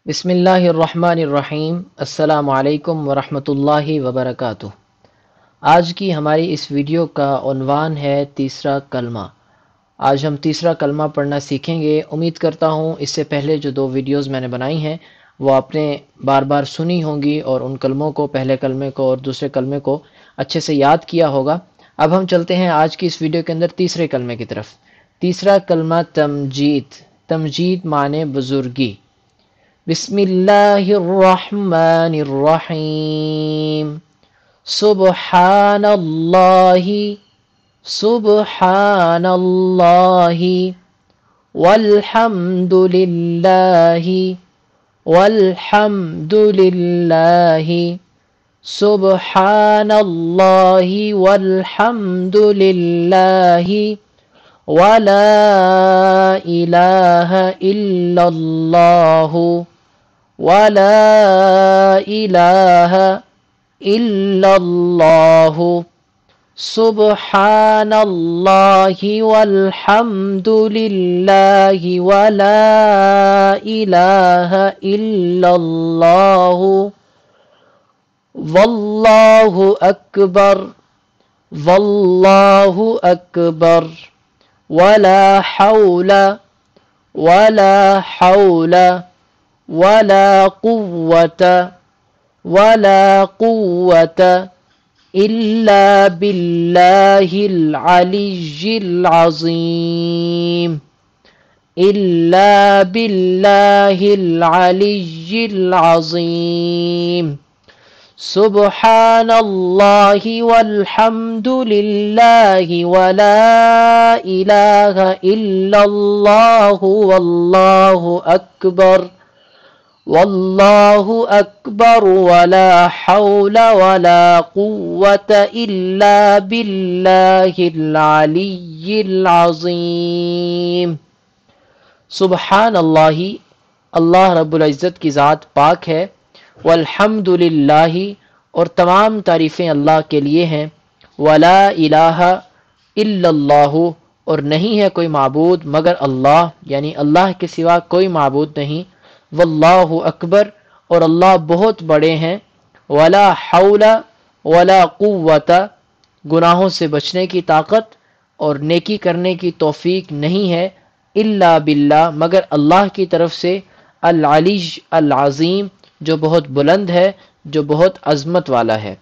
بسم اللہ الرحمن الرحیم۔ السلام علیکم ورحمۃ اللہ وبرکاتہ۔ آج کی ہماری اس ویڈیو کا عنوان ہے تیسرا کلمہ۔ آج ہم تیسرا کلمہ پڑھنا سیکھیں گے۔ امید کرتا ہوں اس سے پہلے جو دو ویڈیوز میں نے بنائی ہیں وہ آپ نے بار بار سنی ہوں گی اور ان کلموں کو، پہلے کلمے کو اور دوسرے کلمے کو اچھے سے یاد کیا ہوگا۔ اب ہم چلتے ہیں آج کی اس ویڈیو کے اندر تیسرے کلمے کی طرف۔ تیسرا کلمہ تمجید۔ تمجید معنی بزرگی۔ بسم اللہ الرحمن الرحیم۔ سبحان اللہ، سبحان اللہ، والحمد للہ، والحمد للہ، سبحان اللہ والحمد للہ، ولا الہ الا اللہ، ولا الہ الا اللہ، سبحان اللہ والحمد للہ، ولا الہ الا اللہ، واللہ اکبر، واللہ اکبر، ولا حول، ولا حول، ولا قوة، ولا قوة إلا بالله العلي العظيم، إلا بالله العلي العظيم، سبحان الله والحمد لله، ولا إله إلا الله، والله أكبر، والله أكبر، ولا حول ولا قوة إلا بالله العلي العظيم۔ سبحان اللہ، اللہ رب العزت کی ذات پاک ہے۔ والحمد للہ، اور تمام تعریفیں اللہ کے لیے ہیں۔ ولا الہ الا اللہ، اور نہیں ہے کوئی معبود مگر اللہ، یعنی اللہ کے سوا کوئی معبود نہیں۔ واللہ اکبر، اور اللہ بہت بڑے ہیں۔ ولا حول ولا قوت، گناہوں سے بچنے کی طاقت اور نیکی کرنے کی توفیق نہیں ہے، الا باللہ، مگر اللہ کی طرف سے، العلی العظیم، جو بہت بلند ہے، جو بہت عظمت والا ہے۔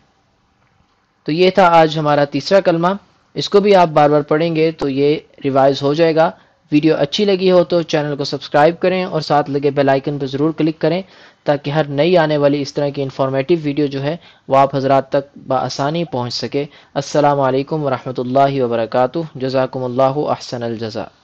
تو یہ تھا آج ہمارا تیسرا کلمہ۔ اس کو بھی آپ بار بار پڑھیں گے تو یہ ریوائز ہو جائے گا۔ ویڈیو اچھی لگی ہو تو چینل کو سبسکرائب کریں اور ساتھ لگے بیل آئیکن پر ضرور کلک کریں تاکہ ہر نئی آنے والی اس طرح کی انفارمیٹیو ویڈیو جو ہے وہ آپ حضرات تک بآسانی پہنچ سکے۔ السلام علیکم ورحمۃ اللہ وبرکاتہ۔ جزاکم اللہ احسن الجزاء۔